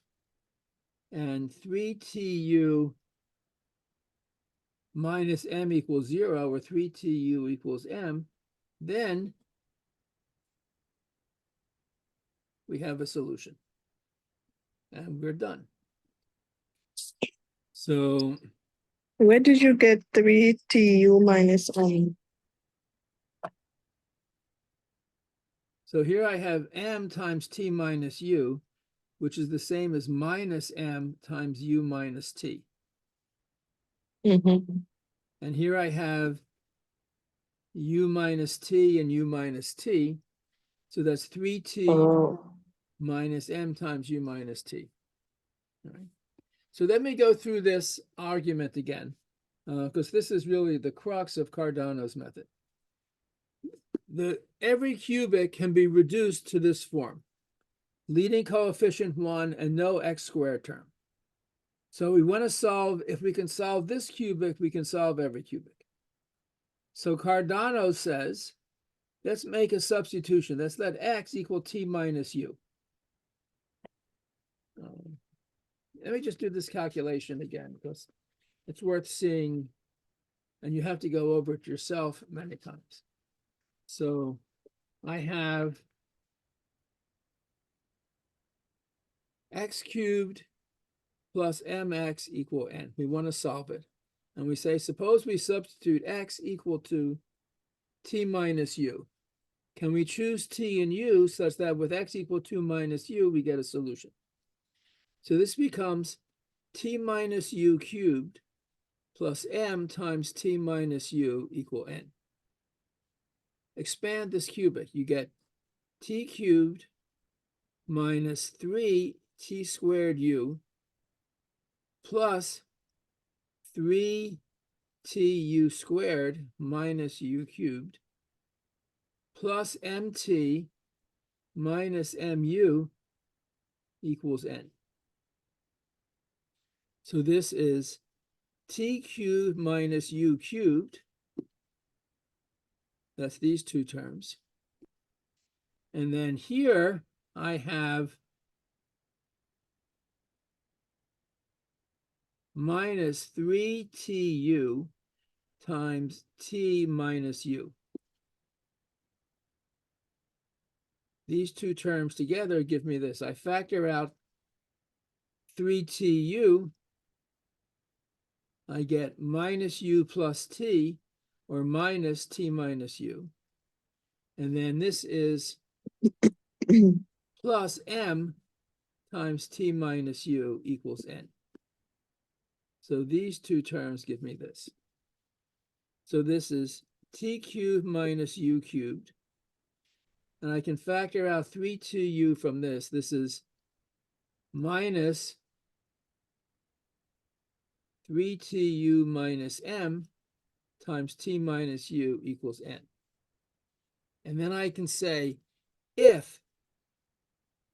and 3tu minus m equals 0, or 3tu equals m, then we have a solution. And we're done. So Where did you get 3tu minus m? So here I have m times t minus u, which is the same as minus m times u minus t. Mm-hmm. And here I have u minus t and u minus t. So that's 3t Oh. minus m times u minus t. All right. So let me go through this argument again, because this is really the crux of Cardano's method. Every cubic can be reduced to this form: leading coefficient 1 and no x squared term. So we want to solve, if we can solve this cubic, we can solve every cubic. So Cardano says, let's make a substitution. Let's let x equal t minus u. Let me just do this calculation again, because it's worth seeing, and you have to go over it yourself many times. So I have x cubed plus mx equal n. We want to solve it. And we say, suppose we substitute x equal to t minus u. Can we choose t and u such that with x equal to minus u, we get a solution? So this becomes t minus u cubed plus m times t minus u equal n. Expand this cubic, you get t cubed minus 3t squared u plus 3tu squared minus u cubed plus mt minus mu equals n. So this is t cubed minus u cubed. That's these two terms. And then here I have minus 3tu times t minus u. These two terms together give me this. I factor out 3tu, I get minus u plus t, or minus t minus u. And then this is plus m times t minus u equals n. So these two terms give me this. So this is t cubed minus u cubed. And I can factor out 3tu from this. This is minus 3tu minus m times t minus u equals n. And then I can say, if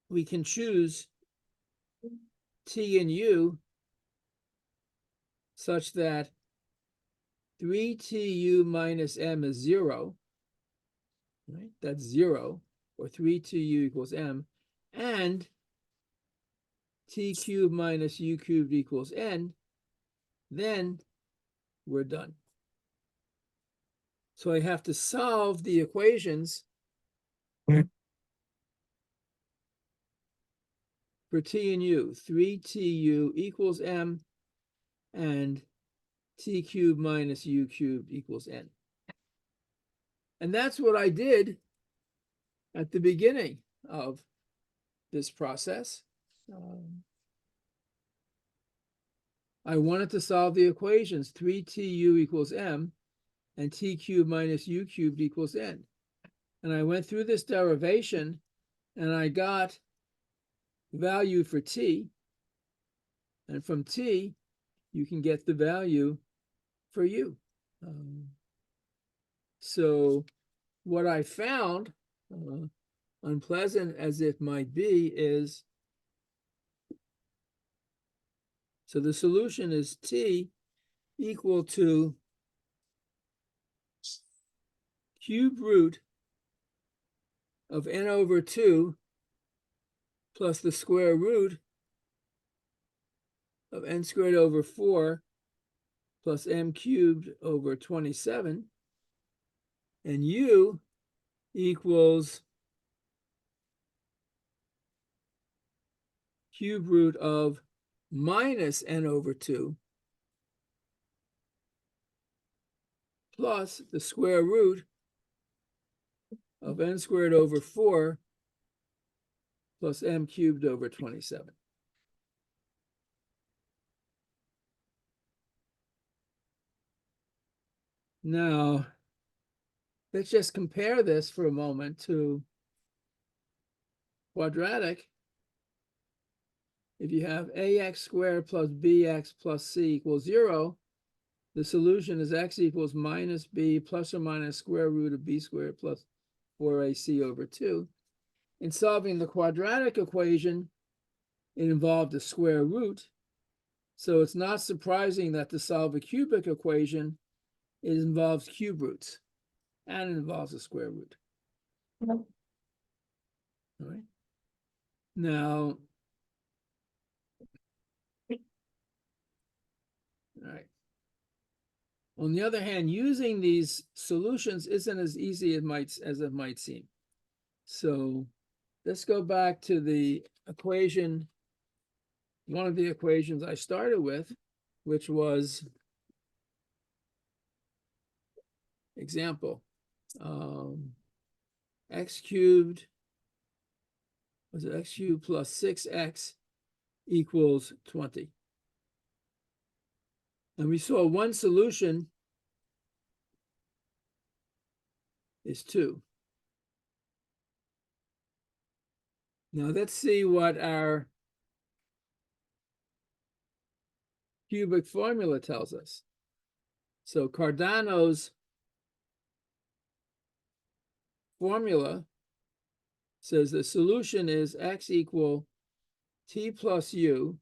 we can choose t and u such that 3tu minus m is 0, right? That's 0, or 3tu equals m, and t cubed minus u cubed equals n, then we're done. So I have to solve the equations for t and u. 3tu equals m, and t cubed minus u cubed equals n. And that's what I did at the beginning of this process. I wanted to solve the equations 3tu equals m and t cubed minus u cubed equals n. And I went through this derivation and I got value for t. And from t, you can get the value for u. So what I found, unpleasant as it might be, is, so the solution is t equal to cube root of n over 2 plus the square root of n squared over 4 plus m cubed over 27, and u equals cube root of minus n over 2 plus the square root of n squared over 4 plus m cubed over 27. Now, let's just compare this for a moment to quadratic. If you have ax squared plus bx plus c equals 0, the solution is x equals minus b plus or minus square root of b squared plus 4ac over 2. In solving the quadratic equation, it involved a square root. So it's not surprising that to solve a cubic equation, it involves cube roots and it involves a square root. All right. Now, all right. On the other hand, using these solutions isn't as easy as it might seem. So let's go back to the equation, one of the equations I started with, which was example, x cubed, was it x cubed plus 6x equals 20. And we saw one solution is 2. Now let's see what our cubic formula tells us. So Cardano's formula says the solution is x equal t plus u,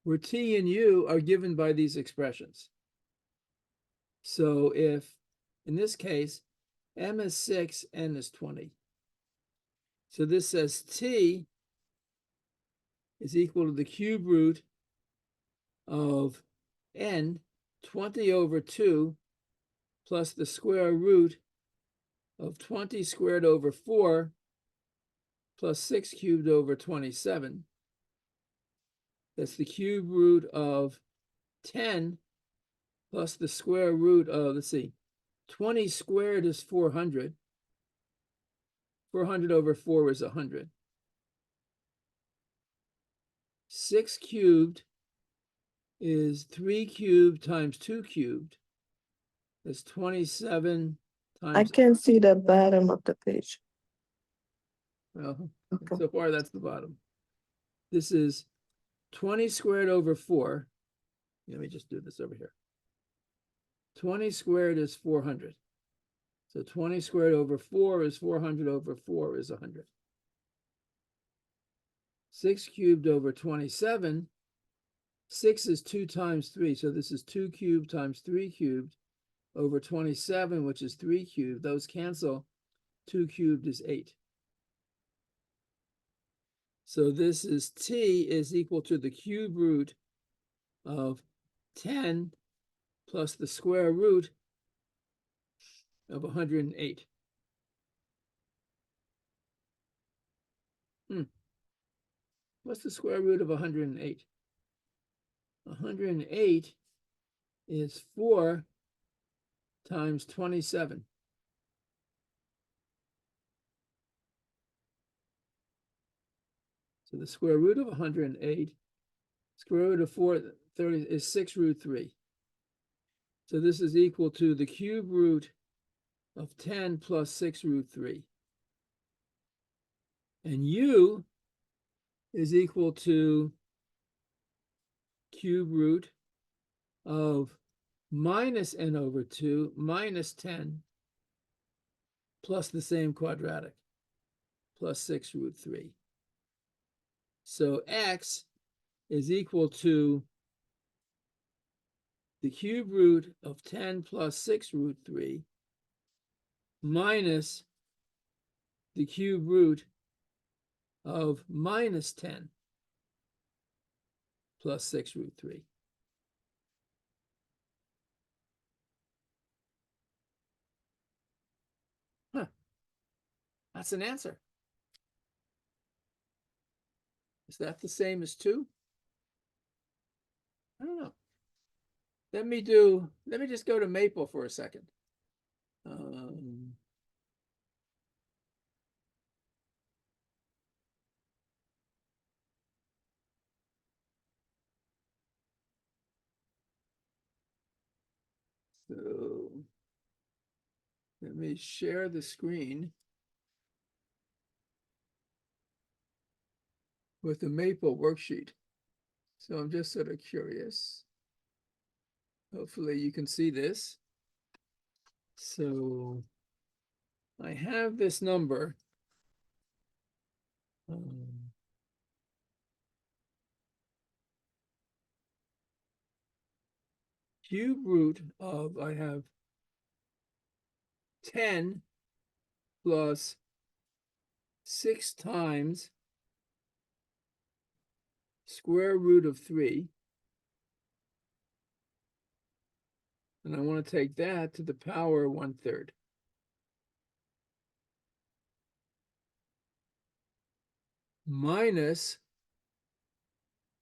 where t and u are given by these expressions. So if, in this case, m is 6, n is 20. So this says t is equal to the cube root of n, 20 over 2, plus the square root of 20 squared over 4, plus 6 cubed over 27. That's the cube root of 10 plus the square root of, let's see, 20 squared is 400. 400 over 4 is 100. 6 cubed is 3 cubed times 2 cubed. That's 27 times. I can't see the bottom of the page. Well, Okay. so far that's the bottom. This is 20 squared over 4. Let me just do this over here. 20 squared is 400. So 20 squared over 4 is 400 over 4 is 100. 6 cubed over 27. 6 is 2 times 3. So this is 2 cubed times 3 cubed over 27, which is 3 cubed. Those cancel. 2 cubed is 8. So this is t is equal to the cube root of 10 plus the square root of 108. What's the square root of 108? 108 is 4 times 27. So the square root of 108, square root of 430 is 6 root 3. So this is equal to the cube root of 10 plus 6 root 3. And u is equal to cube root of minus n over 2 minus 10 plus the same quadratic plus 6 root 3. So x is equal to the cube root of 10 plus 6 root 3 minus the cube root of minus 10 plus 6 root 3. Huh. That's an answer. Is that the same as 2? I don't know. Let me just go to Maple for a second. So let me share the screen with the Maple worksheet. So I'm just sort of curious. Hopefully you can see this. So I have this number. Cube root of, I have 10 plus 6 times square root of 3. And I want to take that to the power 1/3. Minus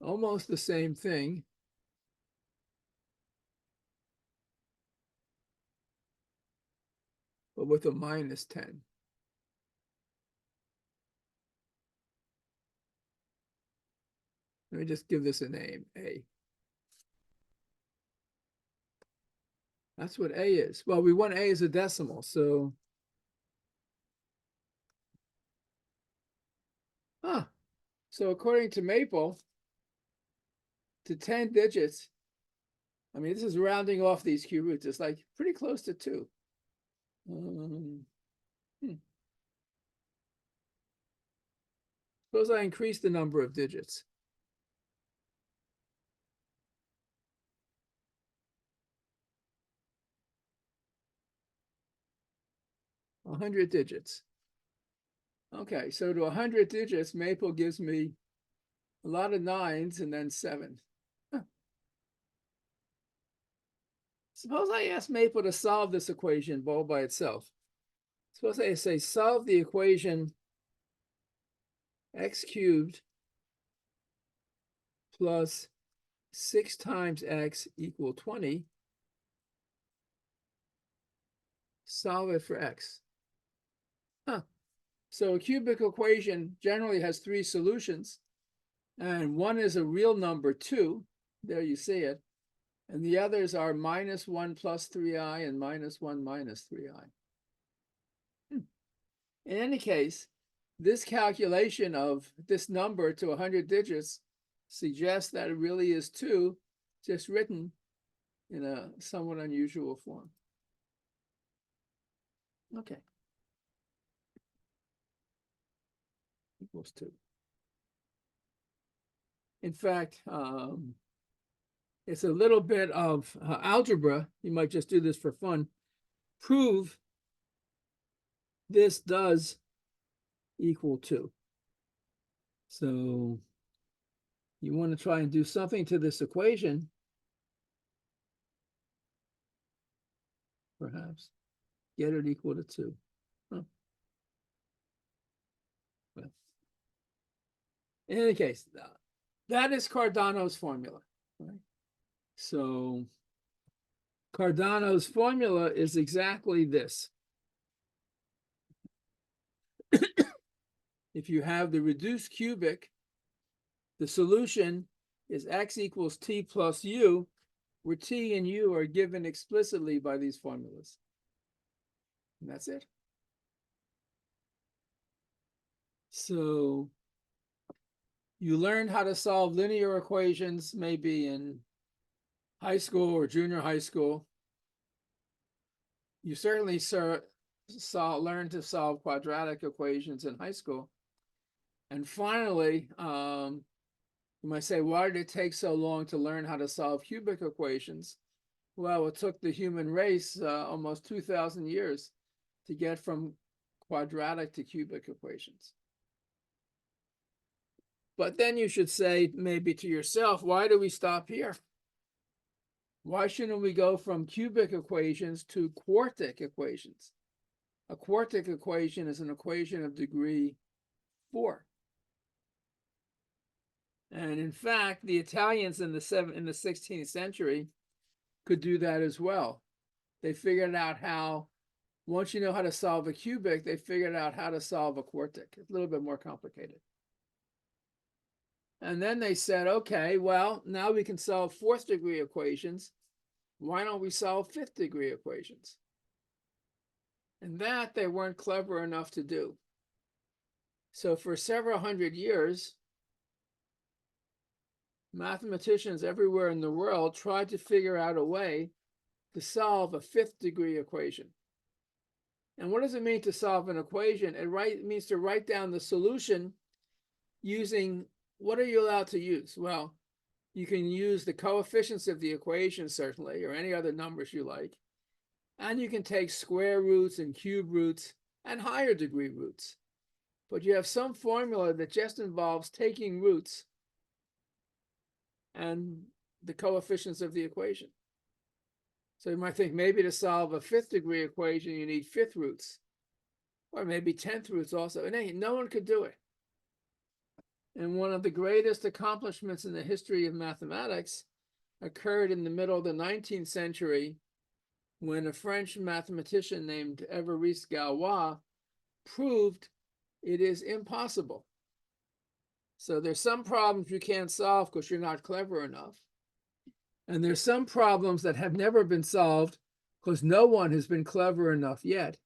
almost the same thing. But with a minus 10. Let me just give this a name, A. That's what A is. Well, we want A as a decimal, so. So according to Maple, to 10 digits, I mean, this is rounding off these cube roots. It's like pretty close to 2. Suppose I increase the number of digits. A 100 digits. Okay, so to 100 digits, Maple gives me a lot of 9s and then 7. Suppose I ask Maple to solve this equation all by itself. Suppose I say solve the equation x cubed plus 6 times x equal 20. Solve it for x. So a cubic equation generally has 3 solutions, and one is a real number 2. There you see it. And the others are -1 plus 3i and -1 minus 3i. In any case, this calculation of this number to 100 digits suggests that it really is 2, just written in a somewhat unusual form. Okay. Equals 2. In fact, it's a little bit of algebra. You might just do this for fun. Prove this does equal 2. So you want to try and do something to this equation, perhaps. Get it equal to 2. Well, in any case, that is Cardano's formula. Right? So Cardano's formula is exactly this. If you have the reduced cubic, the solution is x equals t plus u, where t and u are given explicitly by these formulas. And that's it. So you learned how to solve linear equations maybe in high school or junior high school. You certainly learned to solve quadratic equations in high school. And finally, you might say, why did it take so long to learn how to solve cubic equations? Well, it took the human race almost 2,000 years to get from quadratic to cubic equations. But then you should say maybe to yourself, why do we stop here? Why shouldn't we go from cubic equations to quartic equations? A quartic equation is an equation of degree 4. And in fact, the Italians in the 16th century could do that as well. They figured out how, once you know how to solve a cubic, they figured out how to solve a quartic. It's a little bit more complicated. And then they said, okay, well, now we can solve 4th degree equations. Why don't we solve 5th degree equations? And that they weren't clever enough to do. So for several hundred years, mathematicians everywhere in the world tried to figure out a way to solve a 5th degree equation. And what does it mean to solve an equation? It means to write down the solution using, what are you allowed to use? Well, you can use the coefficients of the equation, certainly, or any other numbers you like. And you can take square roots and cube roots and higher degree roots. But you have some formula that just involves taking roots and the coefficients of the equation. So you might think maybe to solve a 5th degree equation, you need 5th roots, or maybe 10th roots also. And no one could do it. And one of the greatest accomplishments in the history of mathematics occurred in the middle of the 19th century when a French mathematician named Évariste Galois proved it is impossible. So there's some problems you can't solve because you're not clever enough. And there's some problems that have never been solved because no one has been clever enough yet.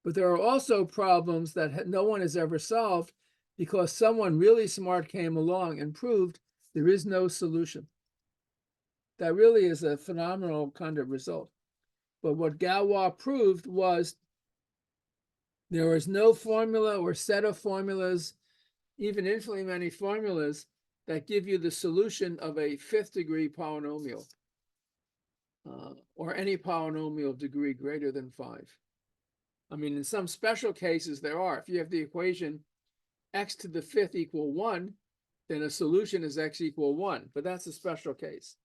But there are also problems that no one has ever solved because someone really smart came along and proved there is no solution. That really is a phenomenal kind of result. But what Galois proved was there is no formula or set of formulas, even infinitely many formulas, that give you the solution of a 5th degree polynomial, or any polynomial of degree greater than 5. I mean, in some special cases there are. If you have the equation x to the 5th equal 1, then a solution is x equal 1, but that's a special case.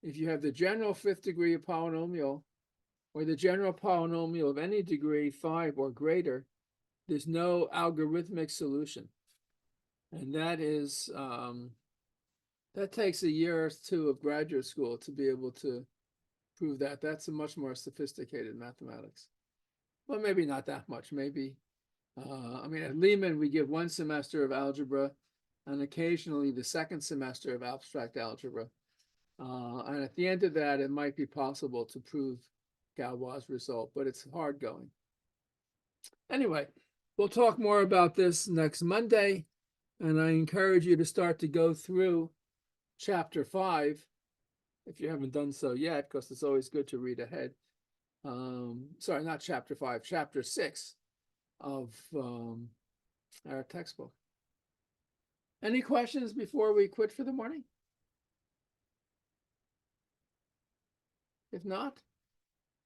If you have the general 5th degree polynomial, or the general polynomial of any degree 5 or greater, there's no algorithmic solution. And that is, that takes a year or two of graduate school to be able to prove that. That's a much more sophisticated mathematics. Well, maybe not that much, maybe. I mean, at Lehman, we give 1 semester of algebra and occasionally the 2nd semester of abstract algebra. And at the end of that, it might be possible to prove Galois' result, but it's hard going. Anyway, we'll talk more about this next Monday, and I encourage you to start to go through chapter 5, if you haven't done so yet, because it's always good to read ahead. Sorry, not chapter 5, chapter 6 of our textbook. Any questions before we quit for the morning? If not,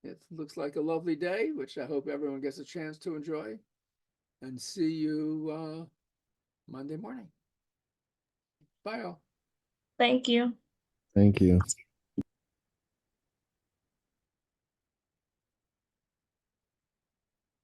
it looks like a lovely day, which I hope everyone gets a chance to enjoy. And see you Monday morning. Bye all. Thank you. Thank you.